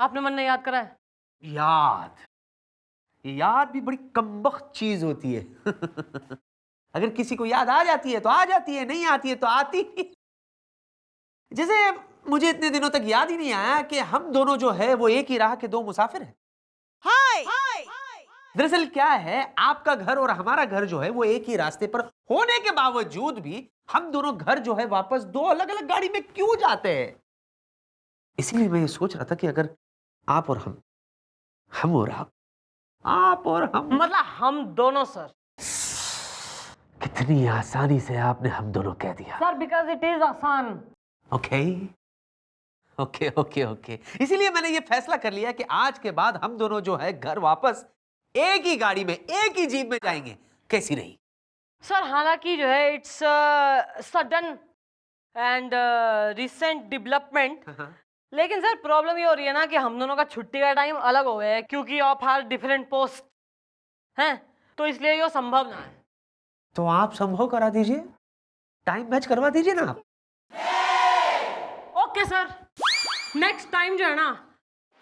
आपने मन नहीं याद करा है? याद, याद भी बड़ी कमबख्त चीज होती है। अगर किसी को याद आ जाती है तो आ जाती है, नहीं आती है तो आती नहीं। जैसे मुझे इतने दिनों तक याद ही नहीं आया कि हम दोनों जो है वो एक ही राह के दो मुसाफिर हैं। हाय दरअसल क्या है, आपका घर और हमारा घर जो है वो एक ही रास्ते पर होने के बावजूद भी हम दोनों घर जो है वापस दो अलग अलग गाड़ी में क्यों जाते हैं। इसीलिए मैं ये सोच रहा था कि अगर आप और हम और आप और हम, मतलब हम दोनों सर। कितनी आसानी से आपने हम दोनों कह दिया। सर बिकॉज इट इज आसान। ओके ओके ओके ओके, इसीलिए मैंने ये फैसला कर लिया कि आज के बाद हम दोनों जो है घर वापस एक ही गाड़ी में एक ही जीप में जाएंगे। कैसी रही? सर हालांकि जो है it's sudden and recent development, लेकिन सर प्रॉब्लम ये हो रही है ना कि हम दोनों का छुट्टी का टाइम अलग हो गया है क्योंकि ऑफ आर डिफरेंट पोस्ट हैं, तो इसलिए ये संभव ना है। तो आप संभव करा दीजिए, टाइम मैच करवा दीजिए ना आप। ओके सर, नेक्स्ट टाइम जो है ना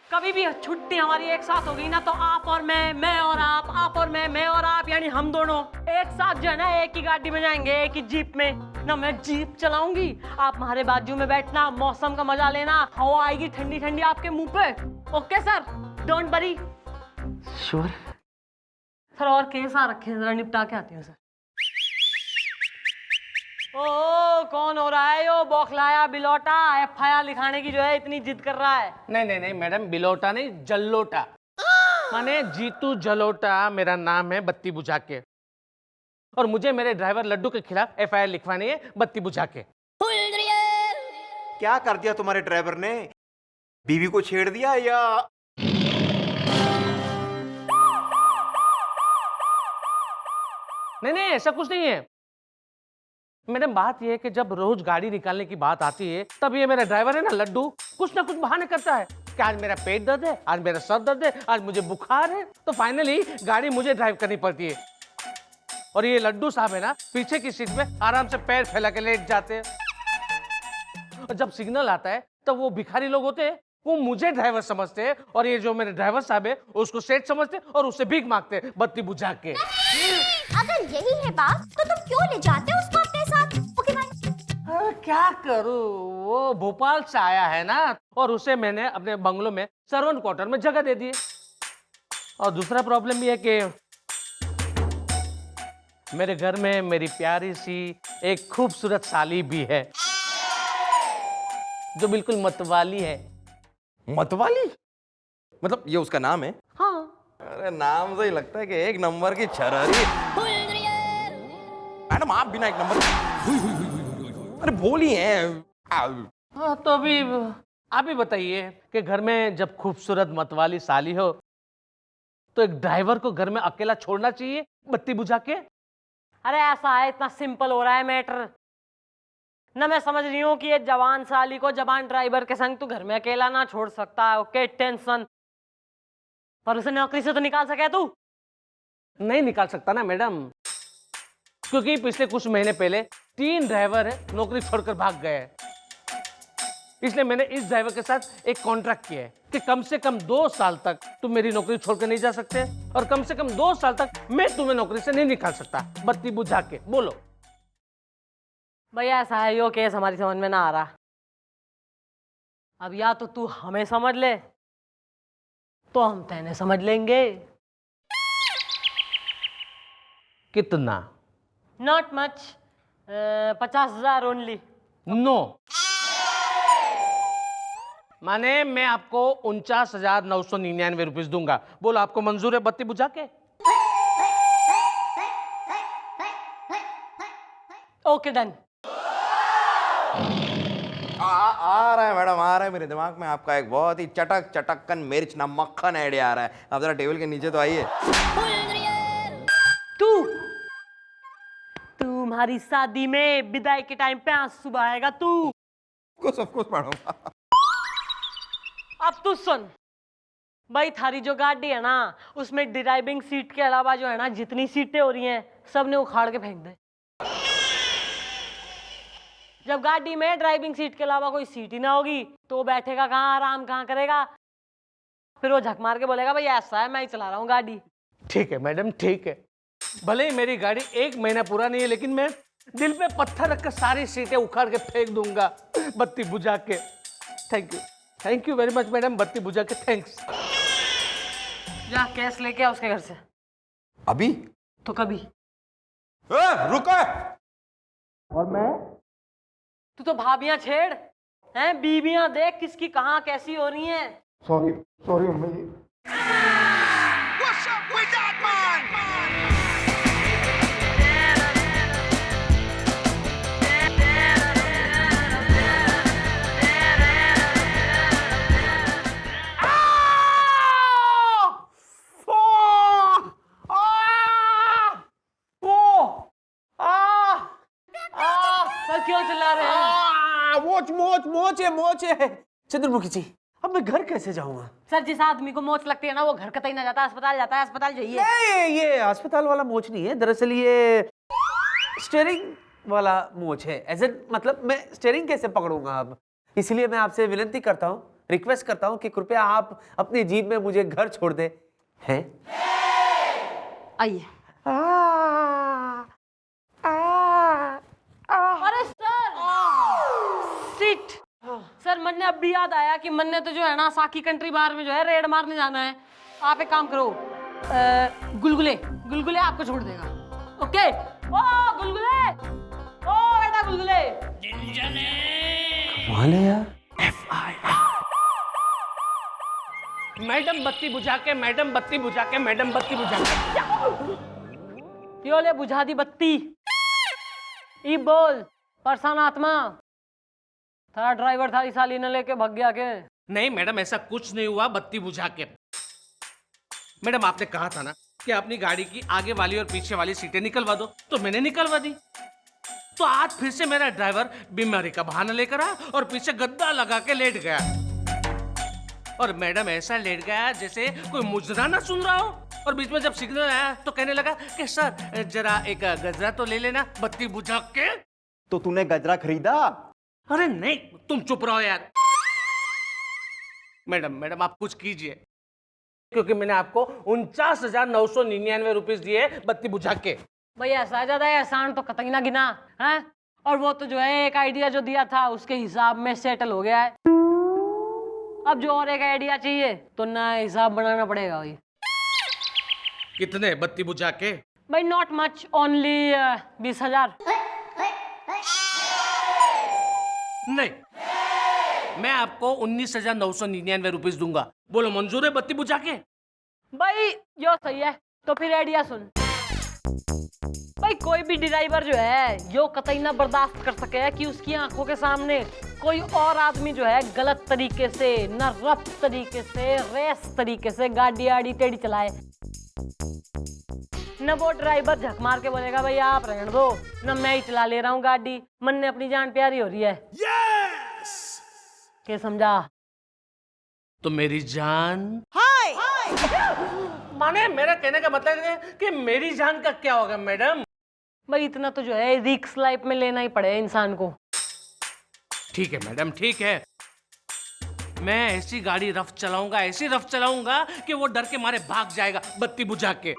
कभी भी छुट्टी हमारी एक साथ हो गई ना तो आप और मैं और आप और मैं और आप, यानी हम दोनों एक साथ जो है ना एक ही गाड़ी में जाएंगे, एक ही जीप में ना। मैं जीप चलाऊंगी, आप हमारे बाजू में बैठना, मौसम का मजा लेना, हवा आएगी ठंडी ठंडी आपके मुंह पे। Okay sir, don't worry. Sure sir और केस आ रखे हैं, जरा निपटा के आती हूँ सर। ओ कौन हो रहा है यो बौखलाया बिलौटा, एफआईआर लिखाने की जो है इतनी जिद कर रहा है? नहीं मैडम, बिलोटा नहीं जल्लोटा। माने जीतू जलोटा मेरा नाम है, बत्ती बुझा के। और मुझे मेरे ड्राइवर लड्डू के खिलाफ एफआईआर लिखवानी है, बत्ती बुझा के। क्या कर दिया तुम्हारे ड्राइवर ने? बीवी को छेड़ दिया या? नहीं ऐसा कुछ नहीं है मैडम। बात यह है कि जब रोज गाड़ी निकालने की बात आती है तब ये मेरा ड्राइवर है ना लड्डू कुछ ना कुछ बहाने करता है कि आज मेरा पेट दर्द है, आज मेरा सर दर्द है, आज मुझे बुखार है, तो फाइनली गाड़ी मुझे ड्राइव करनी पड़ती है। और ये लड्डू साहब है ना पीछे की सीट में आराम से पैर फैला के लेट जाते हैं। और जब सिग्नल आता है तब वो भिखारी लोग होते हैं, वो मुझे ड्राइवर समझते हैं, और ये जो मेरे ड्राइवर साहब है उसको सेठ समझते हैं और उससे भीख मांगते हैं बत्ती बुझा के। अगर यही है बात तो तुम क्यों ले जाते हो उसको अपने साथ? Okay bye. क्या करूं, वो भोपाल से आया है ना, और उसे मैंने अपने बंगलों में सर्वेंट क्वार्टर में जगह दे दी है। और दूसरा प्रॉब्लम ये है कि मेरे घर में मेरी प्यारी सी एक खूबसूरत साली भी है जो बिल्कुल मतवाली है। मतवाली? मतलब ये उसका नाम है? हाँ। अरे नाम से ही लगता है कि एक नंबर की छरारी। मैडम आप बिना एक नंबर अरे भोली हैं। हाँ तो अभी आप ही बताइए कि घर में जब खूबसूरत मतवाली साली हो तो एक ड्राइवर को घर में अकेला छोड़ना चाहिए बत्ती बुझा के? अरे ऐसा है, इतना सिंपल हो रहा है मैटर ना। मैं समझ रही हूँ कि ये जवान साली को जवान ड्राइवर के संग तू घर में अकेला ना छोड़ सकता है। ओके टेंशन, पर उसे नौकरी से तो निकाल सके तू? नहीं निकाल सकता ना मैडम, क्योंकि पिछले कुछ महीने पहले 3 ड्राइवर नौकरी छोड़कर भाग गए हैं। इसलिए मैंने इस ड्राइवर के साथ एक कॉन्ट्रैक्ट किया है कि कम से कम 2 साल तक तुम मेरी नौकरी छोड़कर नहीं जा सकते, और कम से कम 2 साल तक मैं तुम्हें नौकरी से नहीं निकाल सकता बत्ती बुझा के। बोलो भैया ऐसा है, यो केस हमारी समझ में ना आ रहा। अब या तो तू हमें समझ ले तो हम तेने समझ लेंगे। कितना? Not much, 50,000 only. नो माने मैं आपको 49,999 रुपीस दूंगा। बोलो आपको मंजूर है बत्ती बुझा के? Okay done. आ रहा है मैडम, आ रहा है मेरे दिमाग में आपका एक बहुत ही चटक चटक्कन मिर्च ना मक्खन आइडिया आ रहा है। आप जरा टेबल के नीचे तो आइए। तुम्हारी शादी में विदाई के टाइम पे आंसू बहाएगा तू। Of course madam. अब तू सुन भाई, थारी जो गाड़ी है ना उसमें ड्राइविंग सीट के अलावा जो है ना जितनी सीटें हो रही हैं सब ने उखाड़ के फेंक दे। जब गाड़ी में ड्राइविंग सीट के अलावा कोई सीट ही ना होगी तो बैठेगा कहाँ, आराम कहाँ करेगा? फिर वो झक मार के बोलेगा भाई ऐसा है मैं ही चला रहा हूँ गाड़ी। ठीक है मैडम, ठीक है। भले ही मेरी गाड़ी 1 महीना पूरा नहीं है, लेकिन मैं दिल पे पत्थर रखकर सारी सीटें उखाड़ के फेंक दूंगा बत्ती बुझा के। Thank you very much madam, बत्ती बुझा के थैंक्स। जा कैश लेके आ उसके घर से। अभी तो कभी रुको। और मैं तू तो भाभियां छेड़ हैं, बीबियां देख किसकी कहाँ कैसी हो रही हैं। सॉरी अम्मी जी। सर क्यों चिल्ला रहे हैं? मोच है चंद्रमुखी जी, अब मैं घर कैसे जाऊंगा? सर जिस आदमी को मोच लगती है ना वो घर कतई ना जाता, अस्पताल जाता है। अस्पताल जाइए। नहीं, ये अस्पताल वाला मोच नहीं है, दरअसल ये स्टीयरिंग वाला मोच है। एज मतलब मैं स्टीयरिंग कैसे पकड़ूंगा अब, इसलिए मैं आपसे विनती करता हूँ, रिक्वेस्ट करता हूँ कि कृपया आप अपनी जीप में मुझे घर छोड़ दे। हैं? आइए। अरे सर सीट। सर मन ने अब भी याद आया कि मन ने तो जो है ना साकी कंट्री बार में जो है रेड मारने जाना है। आप एक काम करो, गुलगुले गुलगुले आपको छोड़ देगा। ओके ओ गुलगुले, ओ बेटा गुलगुले। कमाल है यार। मैडम बत्ती बुझा के, मैडम बत्ती बुझा के, मैडम बत्ती बुझा के। यो ले बुझा दी बत्ती। ई बोल परेशान आत्मा, थारा ड्राइवर थारी साली न लेके भाग गया के? नहीं मैडम, ऐसा कुछ नहीं हुआ बत्ती बुझा के। मैडम आपने कहा था ना कि अपनी गाड़ी की आगे वाली और पीछे वाली सीटें निकलवा दो, तो मैंने निकलवा दी। तो आज फिर से मेरा ड्राइवर बीमारी का बहाना लेकर आया और पीछे गद्दा लगा के लेट गया। और मैडम ऐसा लेट गया जैसे कोई मुजरा ना सुन रहा हो। और बीच में जब सिग्नल आया तो कहने लगा कि सर जरा एक गजरा तो ले लेना बत्ती बुझा के। तो तूने गजरा खरीदा? अरे नहीं, तुम चुप रहो यार। मैडम आप कुछ कीजिए, क्योंकि मैंने आपको 49,999 रुपीस दिए बत्ती बुझा के। भैया ऐसा ज्यादा एहसान तो कतई ना गिना है। और वो तो जो है एक आइडिया जो दिया था उसके हिसाब में सेटल हो गया है। अब जो और एक आइडिया चाहिए तो नया हिसाब बनाना पड़ेगा भाई। कितने बत्ती बुझा के? भाई नॉट मच, ओनली 20,000। नहीं, मैं आपको 19,999 रुपीस दूंगा। बोलो मंजूर है बत्ती बुझा के? भाई यो सही है। तो फिर आइडिया सुन भाई, कोई भी ड्राइवर जो है यो कतई ना बर्दाश्त कर सके कि उसकी आंखों के सामने कोई और आदमी जो है गलत तरीके से, न रफ तरीके से, रेस तरीके से गाड़ी आड़ी टेढ़ी चलाए। न वो ड्राइवर झक मार के बोलेगा भाई आप रहने दो, न मैं ही चला ले रहा हूँ गाड़ी, मन ने अपनी जान प्यारी हो रही है। क्या समझा? तो मेरी जान माने मेरा कहने का मतलब है कि मेरी जान का क्या होगा मैडम? भाई इतना तो जो है रिस्क लाइफ में लेना ही पड़े इंसान को। ठीक है मैडम, ठीक है। मैं ऐसी गाड़ी रफ चलाऊंगा, ऐसी रफ चलाऊंगा कि वो डर के मारे भाग जाएगा बत्ती बुझा के।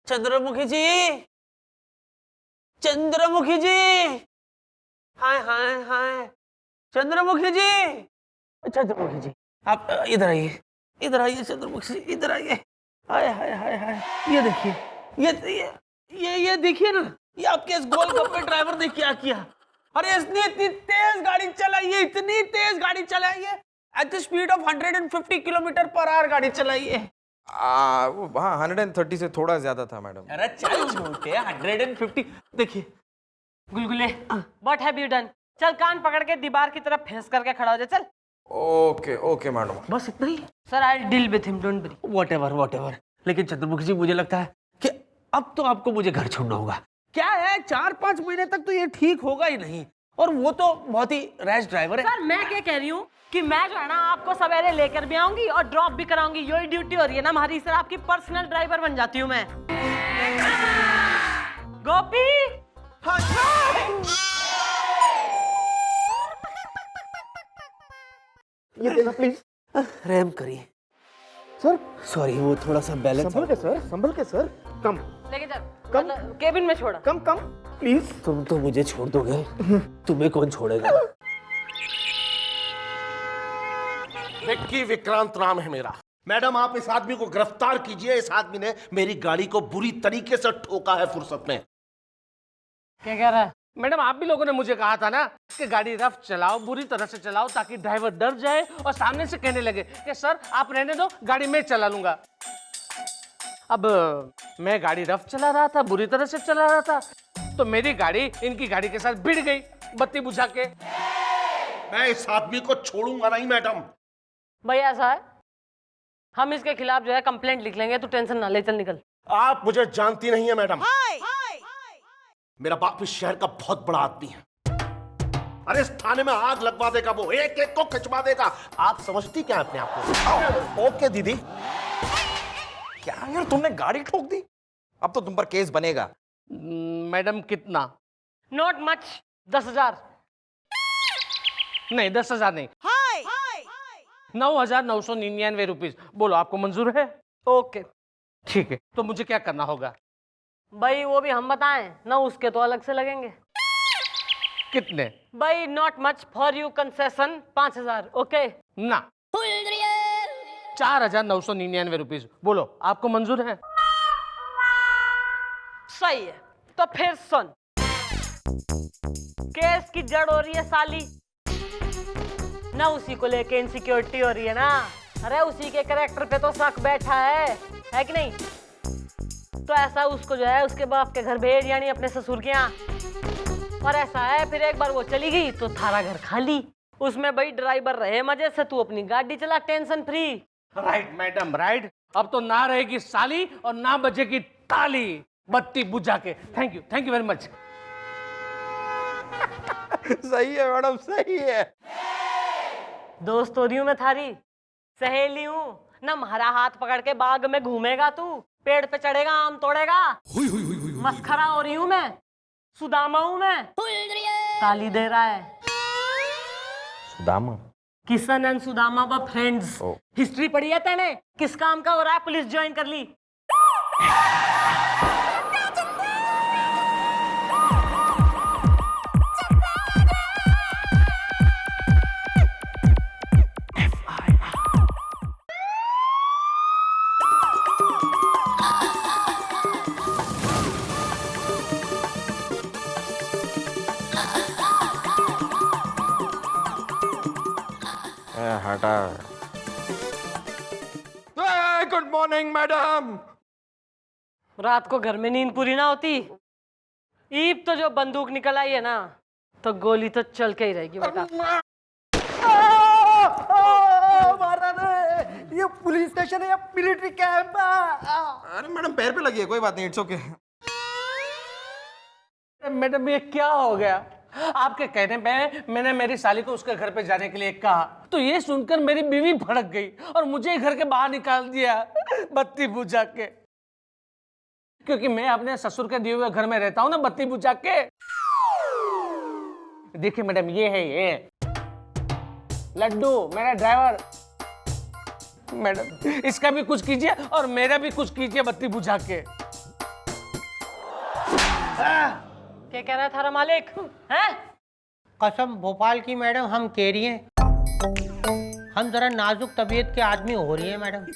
चंद्रमुखी जी, चंद्रमुखी जी, हाय हाय हाय, चंद्रमुखी जी, चंद्रमुखी जी, आप इधर आइए, इधर आइए चंद्रमुखी जी, इधर आइए। हाय हाय हाय हाय, ये देखिए, ये देखिए ना, ये आपके इस गोलगप्पे ड्राइवर ने क्या किया। अरे इसने इतनी तेज गाड़ी चलाई है, इतनी तेज गाड़ी चलाई है, at the speed of 150 kilometre per hour गाड़ी चलाई है। वो हाँ 130 से थोड़ा ज्यादा था मैडम। अरे चल झूठे, 150। देखिए गुलगुले, व्हाट हैव यू डन? चल कान पकड़ के दीवार की तरफ फेस करके खड़ा हो जा। चल। ओके ओके मैडम, बस इतना ही। Sir I deal with him, don't worry. Whatever. लेकिन चंद्रमुखी जी मुझे लगता है कि अब तो आपको मुझे घर छोड़ना होगा। क्या है, 4-5 महीने तक तो ये ठीक होगा ही नहीं, और वो तो बहुत ही रैश ड्राइवर है। सर मैं क्या कह रही हूँ कि मैं जो है ना आपको सवेरे लेकर भी आऊंगी और ड्रॉप भी कराऊंगी। यही ड्यूटी हो रही है ना हमारी। सर आपकी पर्सनल ड्राइवर बन जाती हूँ मैं। गोपी, ये देना प्लीज। रहम करिए सर सॉरी, वो थोड़ा सा बैलेंस। संभल के सर, कम लेके जा, कम। केबिन में छोड़ा। कम कम प्लीज। तुम तो मुझे छोड़ दोगे, तुम्हें कौन छोड़ेगा? विक्की विक्रांत नाम है मेरा। मैडम आप इस आदमी को गिरफ्तार कीजिए। इस आदमी ने मेरी गाड़ी को बुरी तरीके से ठोका है फुर्सत में। क्या कह रहा है? मैडम आप भी लोगों ने मुझे कहा था ना कि गाड़ी रफ चलाओ, बुरी तरह से चलाओ, ताकि ड्राइवर डर जाए और सामने से कहने लगे कि सर आप रहने दो, गाड़ी मैं चला लूंगा। अब मैं गाड़ी रफ चला रहा था, बुरी तरह से चला रहा था, तो मेरी गाड़ी इनकी गाड़ी के साथ भिड़ गई बत्ती बुझा के। मैं इस आदमी को छोड़ूंगा नहीं मैडम। भैया ऐसा है, हम इसके खिलाफ जो है कंप्लेंट लिख लेंगे, तू टेंशन ना ले, चल निकल। आप मुझे जानती नहीं है मैडम। मेरा बाप इस शहर का बहुत बड़ा आदमी है। अरे इस थाने में आग लगवा देगा वो, एक एक को खिंचवा देगा। आप समझती क्या अपने आप को? ओके दीदी। क्या यार तुमने गाड़ी ठोक दी, अब तो तुम पर केस बनेगा। मैडम कितना? Not much, 10,000। नहीं 10,000 नहीं, 9,999 रुपीज। बोलो आपको मंजूर है? ओके ठीक है, तो मुझे क्या करना होगा? भाई वो भी हम बताएं ना, उसके तो अलग से लगेंगे। कितने? भाई not much, for you concession 5,000। Okay ना, 4,999 रुपीज। बोलो आपको मंजूर है? सही है, तो फिर सुन, केस की जड़ हो रही है साली ना, उसी को लेके इनसिक्योरिटी हो रही है ना। अरे उसी के कैरेक्टर पे तो शक बैठा है कि नहीं? तो ऐसा उसको जो है उसके बाप के घर भेज, यानी अपने ससुर के यहाँ। और ऐसा है फिर एक बार वो चली गई तो थारा घर खाली। उसमें भाई ड्राइवर रहे मजे से, तू अपनी गाड़ी चला tension free. Right madam right. अब तो ना रहेगी साली और ना बजेगी ताली बत्ती बुझा के। Thank you very much. सही है मैडम, सही है। दोस्त हो रही हूँ मैं थारी, सहेली हूँ ना। हमारा हाथ पकड़ के बाग में घूमेगा तू, पेड़ पे चढ़ेगा आम तोड़ेगा। मस्खरा हो रही हूँ मैं, सुदामा हूँ मैं। ताली दे रहा है सुदामा। किशन एंड सुदामा व फ्रेंड्स। हिस्ट्री पढ़ी है तेने? किस काम का हो रहा है? पुलिस ज्वाइन कर ली। हटा। Good morning madam. रात को घर में नींद पूरी ना होती, ईब तो जो बंदूक निकल आई है ना, तो गोली तो चल के ही रहेगी बेटा। ये पुलिस स्टेशन है या मिलिट्री कैंप है? अरे मैडम पैर पे लगी है, कोई बात नहीं, इट्स ओके। मैडम ये क्या हो गया? आपके कहने पे मैंने मेरी साली को उसके घर पे जाने के लिए कहा, तो ये सुनकर मेरी बीवी भड़क गई और मुझे घर के बाहर निकाल दिया बत्ती बुझा के। क्योंकि मैं अपने ससुर के दिए हुए घर में रहता हूं ना बत्ती बुझा के। देखिए मैडम ये है ये लड्डू मेरा ड्राइवर। मैडम इसका भी कुछ कीजिए और मेरा भी कुछ कीजिए बत्ती बुझा के। क्या कह रहा है थारा मालिक? हैं? कसम भोपाल की मैडम हम कह रही हैं, हम जरा नाजुक तबीयत के आदमी हो रही है मैडम।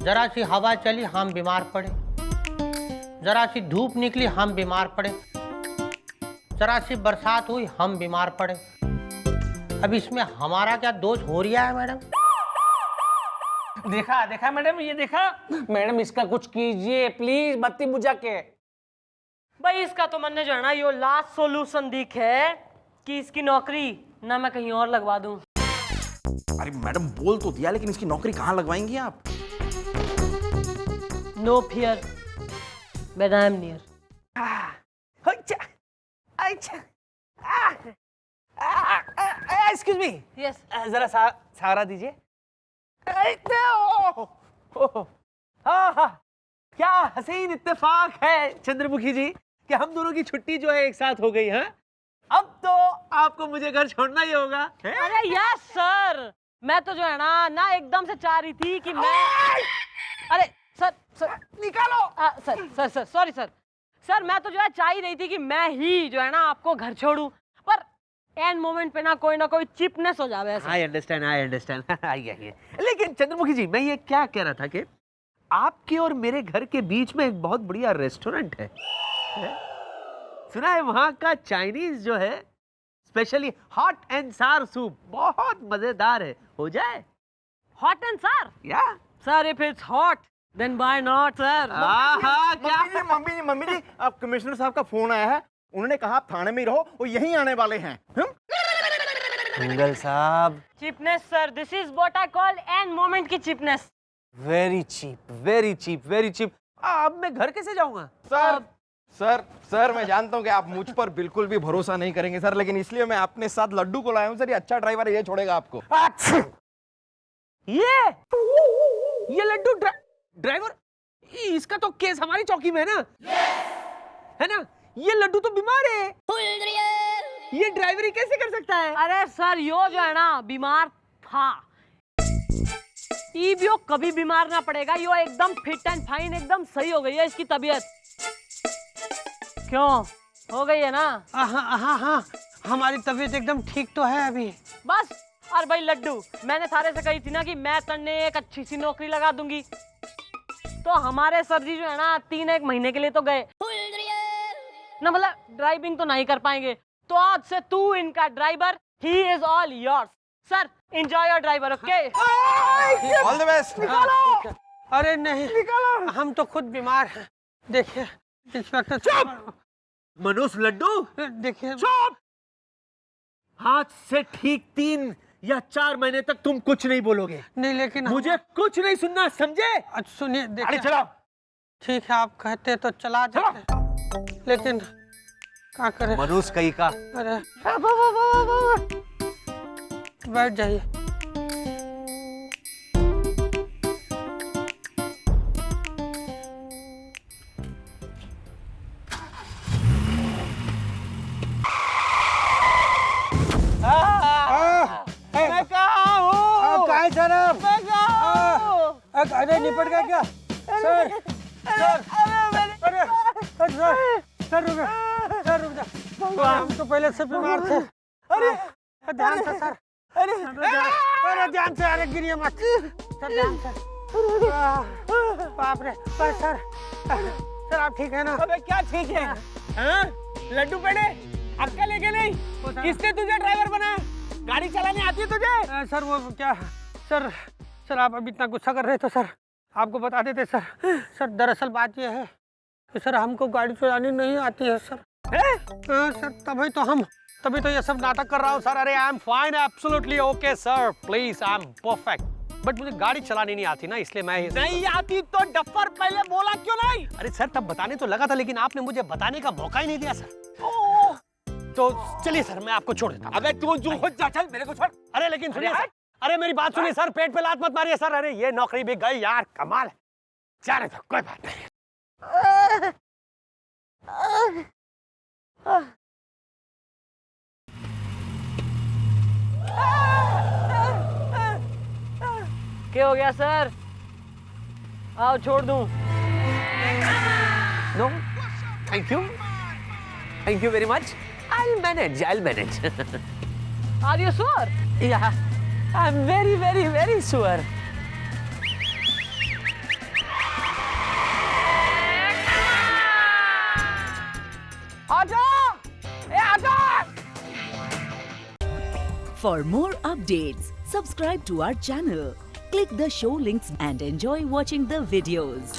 जरा सी हवा चली हम बीमार पड़े, जरा सी धूप निकली हम बीमार पड़े, जरा सी बरसात हुई हम बीमार पड़े। अब इसमें हमारा क्या दोष हो रहा है मैडम? देखा देखा मैडम, ये देखा मैडम, इसका कुछ कीजिए प्लीज बत्ती बुझा के। भाई इसका तो मैंने जो है ना यो लास्ट सॉल्यूशन दिख है कि इसकी नौकरी ना मैं कहीं और लगवा दूं। अरे मैडम बोल तो दिया, लेकिन इसकी नौकरी कहाँ लगवाएंगी आप? No fear but I am near. Excuse me, yes जरा सहारा दीजिए। हाँ हाँ, क्या हसीन इत्तेफाक है चंद्रमुखी जी कि हम दोनों की छुट्टी जो है एक साथ हो गई। हाँ अब तो आपको मुझे घर छोड़ना ही होगा, हैं? अरे यस सर, मैं तो जो है ना एकदम से चाह रही थी कि मैं, अरे सर निकालो। सर सॉरी सर, मैं तो जो है चाह ही रही थी कि मैं ही जो है ना आपको घर छोड़ूं, पर एंड मोमेंट पे ना कोई चिपनेस हो जावे ऐसे। आई अंडरस्टैंड आइए। लेकिन चंद्रमुखी जी, मैं ये क्या कह रहा था कि आपके और मेरे घर के बीच में एक बहुत बढ़िया रेस्टोरेंट है? सुना है वहां का चाइनीज जो है specially hot and sour soup बहुत मजेदार है, हो जाए? हॉट एंड सर, या sir if it's hot then why not sir. क्या मम्मी जी, अब कमिश्नर साहब का फोन आया है, उन्होंने कहा आप थाने में ही रहो, वो यहीं आने वाले हैं। मंगल साहब, cheapness sir, this is what I call end moment की चिपनेस। Very cheap. अब मैं घर कैसे जाऊंगा? सर मैं जानता हूँ कि आप मुझ पर बिल्कुल भी भरोसा नहीं करेंगे सर, लेकिन इसलिए मैं अपने साथ लड्डू को लाया हूँ सर। ये अच्छा ड्राइवर है, ये छोड़ेगा आपको। ये लड्डू ड्राइवर, इसका तो केस हमारी चौकी में है ना? है ना? ये लड्डू तो बीमार है, ये ड्राइवरी कैसे कर सकता है? अरे सर यो जो है ना बीमार था, यो कभी बीमार ना पड़ेगा, यो एकदम फिट एंड फाइन, एकदम सही हो गई है इसकी तबीयत। क्यों हो गई है ना? हाँ, हमारी तबीयत एकदम ठीक तो है अभी। बस। और भाई लड्डू, मैंने थारे से कही थी ना कि मैं तन्ने एक अच्छी सी नौकरी लगा दूंगी, तो हमारे सर जी जो है ना 3-1 महीने के लिए तो गए ना, मतलब ड्राइविंग तो नहीं कर पाएंगे, तो आज से तू इनका driver, he is all yours. Sir enjoy your driver, okay? All the best. अरे नहीं, हम तो खुद बीमार हैं। देखिए इंस्पेक्टर, चुप! मनोज लड्डू, देखिए चुप! आज से ठीक 3 या 4 महीने तक तुम कुछ नहीं बोलोगे। नहीं, लेकिन मुझे कुछ नहीं सुनना, समझे? अच्छा सुनिए, गाड़ी देखिए चलाओ। ठीक है, आप कहते तो चला देते, लेकिन क्या करें? मनोज कहीं का। अरे बैठ जाइए। मैं कहाँ हूँ? कहाँ है सर आप? मैं कहाँ हूँ? अरे निपट गया क्या? सर रुक जा। हम तो पहले से बीमार थे। अरे ध्यान से सर, अरे ध्यान से, अरे गिरिए मत सर, ध्यान से। बाप रे, बस सर आप ठीक है ना? अबे क्या ठीक है? हाँ? लड्डू पेड़े अक्कल लेके नहीं? किसने तुझे ड्राइवर बनाया? गाड़ी चलाने आती है तुझे? सर वो क्या, सर आप अभी इतना गुस्सा कर रहे थे सर, आपको बता देते सर। दरअसल बात ये है कि सर हमको गाड़ी चलानी नहीं आती है सर। सर तभी तो ये सब नाटक कर रहा हूँ सर। अरे I am fine, absolutely okay sir, please I am perfect, but मुझे गाड़ी चलानी नहीं आती ना, इसलिए मैं नहीं आती तो डफर पहले बोला क्यों नहीं? अरे सर तब बताने तो लगा था, लेकिन आपने मुझे बताने का मौका ही नहीं दिया सर। तो चलिए सर, मैं आपको छोड़ देता हूं। अबे तू जो खुद जा, चल मेरे को छोड़। अरे लेकिन सुनिए सर, अरे मेरी बात सुनिए सर, पेट पे लात मत मारिए सर। अरे ये नौकरी भी गई यार, कमाल है। जाने दो, कोई बात नहीं। क्या हो गया सर? आओ छोड़ दूं? No thank you very much, I'll manage. Are you sure? Yeah, I'm very sure. आजा! ए आजा! For more updates, subscribe to our channel, click the show links and enjoy watching the videos.